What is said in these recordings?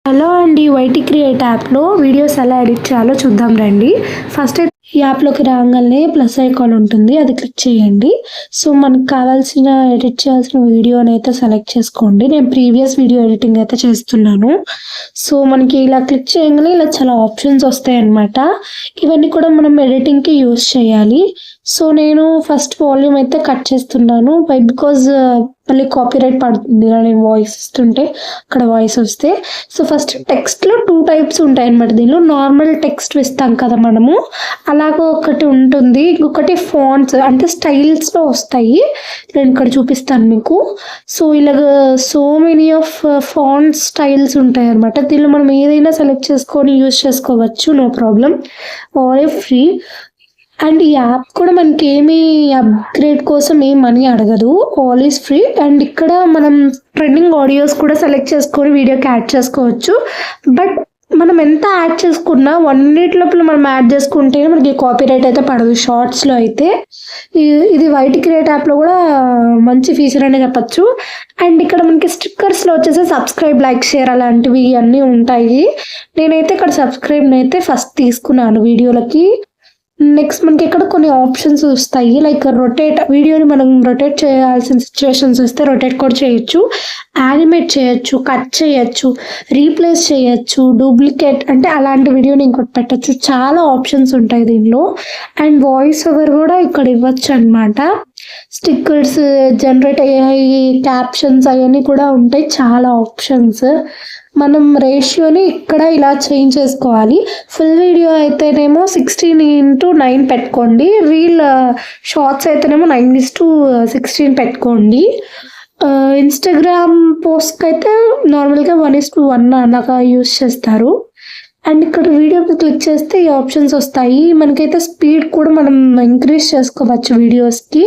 Hello అండి, YT create యాప్లో videos ఎలా ఎడిట్ చేయాలో చూద్దాం రండి. ఫస్ట్ ఈ యాప్లోకి రాగానే ప్లస్ ఐకాన్ ఉంటుంది, అది క్లిక్ చేయండి. సో మనకు కావాల్సిన ఎడిట్ చేయాల్సిన వీడియోని అయితే సెలెక్ట్ చేసుకోండి. నేను ప్రీవియస్ వీడియో ఎడిటింగ్ అయితే చేస్తున్నాను. సో మనకి ఇలా క్లిక్ చేయగానే ఇలా చాలా ఆప్షన్స్ వస్తాయి అన్నమాట. ఇవన్నీ కూడా మనం ఎడిటింగ్కి యూజ్ చేయాలి. సో నేను ఫస్ట్ వాల్యూమ్ అయితే కట్ చేస్తున్నాను, బికాజ్ మళ్ళీ కాపీరైట్ పడుతుంది నేను వాయిస్ ఇస్తుంటే అక్కడ వాయిస్ వస్తే. సో ఫస్ట్ టెక్స్ట్లో 2 టైప్స్ ఉంటాయి అన్నమాట. దీనిలో నార్మల్ టెక్స్ట్ ఇస్తాం కదా మనము, అలాగ ఒకటి ఉంటుంది. ఇంకొకటి ఫాంట్స్ అంటే స్టైల్స్లో వస్తాయి, నేను ఇక్కడ చూపిస్తాను మీకు. సో ఇలాగ so many of font styles ఉంటాయి అన్నమాట. దీనిలో మనం ఏదైనా సెలెక్ట్ చేసుకొని యూజ్ చేసుకోవచ్చు, no problem, all free. And ఈ యాప్ కూడా మనకి ఏమీ అప్గ్రేడ్ కోసం ఏం మనీ అడగదు, ఆల్ ఈజ్ ఫ్రీ. అండ్ ఇక్కడ మనం ట్రెండింగ్ ఆడియోస్ కూడా సెలెక్ట్ చేసుకొని వీడియోకి యాడ్ చేసుకోవచ్చు. బట్ మనం ఎంత యాడ్ చేసుకున్నా 1 minute లోపల మనం యాడ్ చేసుకుంటే మనకి కాపీరైట్ అయితే పడదు షార్ట్స్లో అయితే. ఇది వైటీ క్రియేట్ యాప్లో కూడా మంచి ఫీచర్ అనే చెప్పచ్చు. అండ్ ఇక్కడ మనకి స్టిక్కర్స్లో వచ్చేసి సబ్స్క్రైబ్, లైక్, షేర్ అలాంటివి అన్నీ ఉంటాయి. నేనైతే ఇక్కడ సబ్స్క్రైబ్ని అయితే ఫస్ట్ తీసుకున్నాను వీడియోలకి. నెక్స్ట్ మనకి ఇక్కడ కొన్ని ఆప్షన్స్ వస్తాయి, లైక్ రొటేట్. వీడియోని మనం రొటేట్ చేయాల్సిన సిచ్యువేషన్స్ వస్తే రొటేట్ కూడా చేయొచ్చు, యానిమేట్ చేయొచ్చు, కట్ చేయొచ్చు, రీప్లేస్ చేయొచ్చు, డూప్లికేట్ అంటే అలాంటి వీడియోని ఇంకోటి పెట్టచ్చు. చాలా ఆప్షన్స్ ఉంటాయి దీనిలో. అండ్ వాయిస్ ఓవర్ కూడా ఇక్కడ ఇవ్వచ్చు అనమాట. స్టిక్కర్స్ జనరేట్ అయ్యాయి, క్యాప్షన్స్ అవన్నీ కూడా ఉంటాయి, చాలా ఆప్షన్స్. మనం రేషియోని ఇక్కడ ఇలా చేంజ్ చేసుకోవాలి. ఫుల్ వీడియో అయితేనేమో 16:9 పెట్టుకోండి, రీల్ షార్ట్స్ అయితేనేమో 9:16 పెట్టుకోండి. ఇన్స్టాగ్రామ్ పోస్ట్కి అయితే నార్మల్గా 1:1 అలాగా యూస్ చేస్తారు. అండ్ ఇక్కడ వీడియోకి క్లిక్ చేస్తే ఈ ఆప్షన్స్ వస్తాయి. మనకైతే స్పీడ్ కూడా మనం ఇంక్రీజ్ చేసుకోవచ్చు వీడియోస్కి.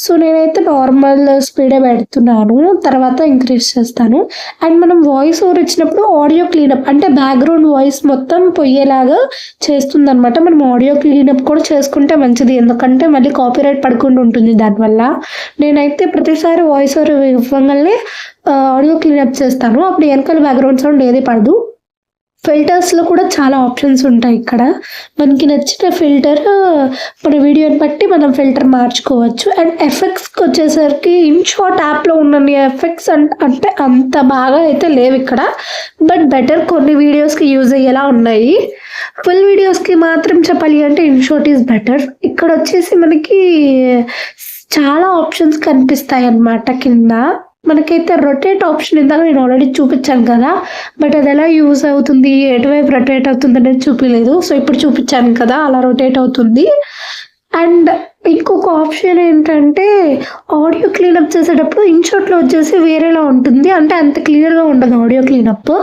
సో నేనైతే నార్మల్ స్పీడే పెడుతున్నాను, తర్వాత ఇంక్రీజ్ చేస్తాను. అండ్ మనం వాయిస్ ఓవర్ ఇచ్చినప్పుడు ఆడియో క్లీనప్ అంటే బ్యాక్గ్రౌండ్ వాయిస్ మొత్తం పోయేలాగా చేస్తుంది అనమాట. మనం ఆడియో క్లీనప్ కూడా చేసుకుంటే మంచిది, ఎందుకంటే మళ్ళీ కాపీరైట్ పడకుండా ఉంటుంది దానివల్ల. నేనైతే ప్రతిసారి వాయిస్ ఓవర్ ఇవ్వగానే ఆడియో క్లీనప్ చేస్తాను, అప్పుడు వెనకాల బ్యాక్గ్రౌండ్ సౌండ్ ఏది పడదు. ఫిల్టర్స్లో కూడా చాలా ఆప్షన్స్ ఉంటాయి. ఇక్కడ మనకి నచ్చిన ఫిల్టర్ మన వీడియోని బట్టి మనం ఫిల్టర్ మార్చుకోవచ్చు. అండ్ ఎఫెక్ట్స్కి వచ్చేసరికి ఇన్షాట్ యాప్లో ఉన్న ఎఫెక్ట్స్ అంటే అంత బాగా అయితే లేవు ఇక్కడ, బట్ బెటర్ కొన్ని వీడియోస్కి యూజ్ అయ్యేలా ఉన్నాయి. ఫుల్ వీడియోస్కి మాత్రం చెప్పాలి అంటే ఇన్షాట్ ఈజ్ బెటర్. ఇక్కడ వచ్చేసి మనకి చాలా ఆప్షన్స్ కనిపిస్తాయి అన్నమాట కింద. మనకైతే రొటేట్ ఆప్షన్ ఇందాక నేను ఆల్రెడీ చూపించాను కదా, బట్ అది ఎలా యూజ్ అవుతుంది, ఎటువైపు రొటేట్ అవుతుంది అనేది చూపించలేదు. సో ఇప్పుడు చూపించాను కదా, అలా రొటేట్ అవుతుంది. అండ్ ఇంకొక ఆప్షన్ ఏంటంటే ఆడియో క్లీనప్ చేసేటప్పుడు ఇన్షాట్లో వచ్చేసి వేరేలా ఉంటుంది, అంటే అంత క్లియర్గా ఉండదు ఆడియో క్లీనప్.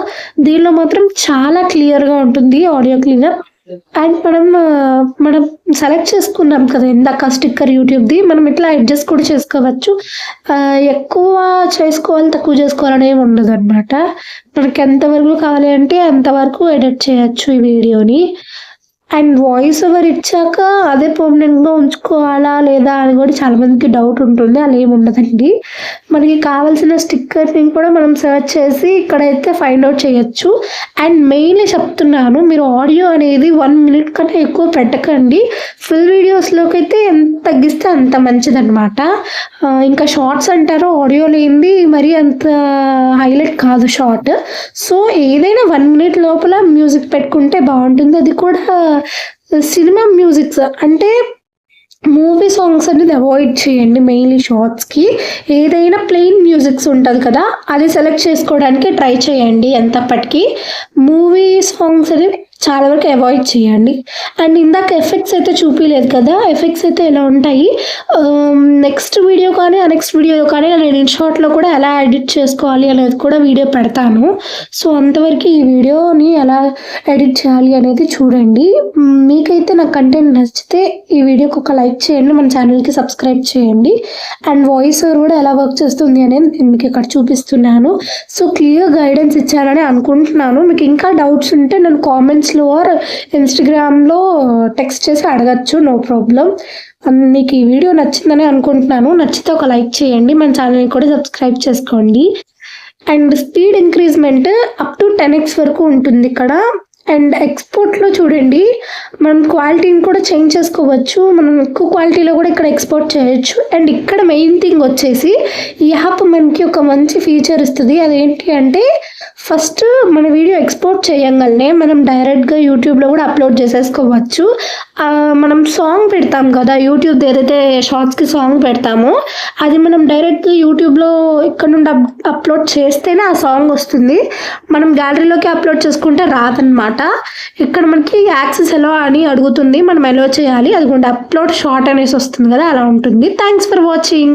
దీనిలో మాత్రం చాలా క్లియర్గా ఉంటుంది ఆడియో క్లీనప్. అండ్ మనం సెలెక్ట్ చేసుకున్నాం కదా ఇందాక స్టిక్కర్ యూట్యూబ్ది, మనం ఇట్లా అడ్జస్ట్ కూడా చేసుకోవచ్చు. ఎక్కువ చేసుకోవాలి, తక్కువ చేసుకోవాలని ఏమి ఉండదు అనమాట. మనకి ఎంతవరకు కావాలి అంటే అంతవరకు ఎడిట్ చేయొచ్చు ఈ వీడియోని. అండ్ వాయిస్ ఓవర్ ఇచ్చాక అదే పర్మనెంట్గా ఉంచుకోవాలా లేదా అని కూడా చాలామందికి డౌట్ ఉంటుంది, అలా ఏమి ఉండదండి. మనకి కావాల్సిన స్టిక్కర్ని కూడా మనం సెర్చ్ చేసి ఇక్కడైతే ఫైండ్ అవుట్ చేయొచ్చు. అండ్ మెయిన్లీ చెప్తున్నాను, మీరు ఆడియో అనేది 1 minute కన్నా ఎక్కువ పెట్టకండి. ఫుల్ వీడియోస్లోకి అయితే ఎంత తగ్గిస్తే అంత మంచిదన్నమాట. ఇంకా షార్ట్స్ అంటారు, ఆడియో లేనిది మరి అంత హైలైట్ కాదు షార్ట్. సో ఏదైనా 1 minute లోపల మ్యూజిక్ పెట్టుకుంటే బాగుంటుంది. అది కూడా సినిమా మ్యూజిక్స్ అంటే మూవీ సాంగ్స్ అనేది అవాయిడ్ చేయండి మెయిన్లీ షార్ట్స్కి. ఏదైనా ప్లెయిన్ మ్యూజిక్స్ ఉంటుంది కదా, అది సెలెక్ట్ చేసుకోవడానికి ట్రై చేయండి. ఎంతప్పటికీ మూవీ సాంగ్స్ అనేవి చాలా వరకు అవాయిడ్ చేయండి. అండ్ ఇందాక ఎఫెక్ట్స్ అయితే చూపించలేదు కదా, ఎఫెక్ట్స్ అయితే ఎలా ఉంటాయి నెక్స్ట్ వీడియో కానీ నెక్స్ట్ వీడియో కానీ నేను ఇన్షాట్లో కూడా ఎలా ఎడిట్ చేసుకోవాలి అనేది కూడా వీడియో పెడతాను. సో అంతవరకు ఈ వీడియోని ఎలా ఎడిట్ చేయాలి అనేది చూడండి. మీకైతే నా కంటెంట్ నచ్చితే ఈ వీడియోకి ఒక లైక్ చేయండి, మన ఛానల్కి సబ్స్క్రైబ్ చేయండి. అండ్ వాయిస్ ఓవర్ కూడా ఎలా వర్క్ చేస్తుంది అనేది నేను మీకు ఇక్కడ చూపిస్తున్నాను. సో క్లియర్ గైడెన్స్ ఇచ్చానని అనుకుంటున్నాను. మీకు ఇంకా డౌట్స్ ఉంటే నన్ను కామెంట్స్లో ఆర్ ఇన్స్టాగ్రామ్లో టెక్స్ట్ చేసి అడగచ్చు, నో ప్రాబ్లం. మీకు ఈ వీడియో నచ్చిందని అనుకుంటున్నాను. నచ్చితే ఒక లైక్ చేయండి, మన ఛానల్ని కూడా సబ్స్క్రైబ్ చేసుకోండి. And speed ఇంక్రీజ్మెంట్ up to 10x వరకు ఉంటుంది ఇక్కడ. అండ్ ఎక్స్పోర్ట్లో చూడండి, మనం క్వాలిటీని కూడా చేంజ్ చేసుకోవచ్చు. మనం ఎక్కువ క్వాలిటీలో కూడా ఇక్కడ ఎక్స్పోర్ట్ చేయొచ్చు. అండ్ ఇక్కడ మెయిన్ థింగ్ వచ్చేసి ఈ యాప్ మనకి ఒక మంచి ఫీచర్ ఇస్తుంది. అదేంటి అంటే ఫస్ట్ మన వీడియో ఎక్స్పోర్ట్ చేయగలనే మనం డైరెక్ట్గా యూట్యూబ్లో కూడా అప్లోడ్ చేసేసుకోవచ్చు. మనం సాంగ్ పెడతాం కదా, యూట్యూబ్ ఏదైతే షార్ట్స్కి సాంగ్ పెడతామో అది మనం డైరెక్ట్గా యూట్యూబ్లో ఇక్కడ నుండి అప్లోడ్ చేస్తేనే ఆ సాంగ్ వస్తుంది. మనం గ్యాలరీలోకి అప్లోడ్ చేసుకుంటే రాదనమాట. ఇక్కడ మనకి యాక్సెస్ ఎలా అని అడుగుతుంది, మనం ఎలా చేయాలి, అది కూడా అప్లోడ్ షార్ట్ అనేసి వస్తుంది కదా, అలా ఉంటుంది. Thanks for watching.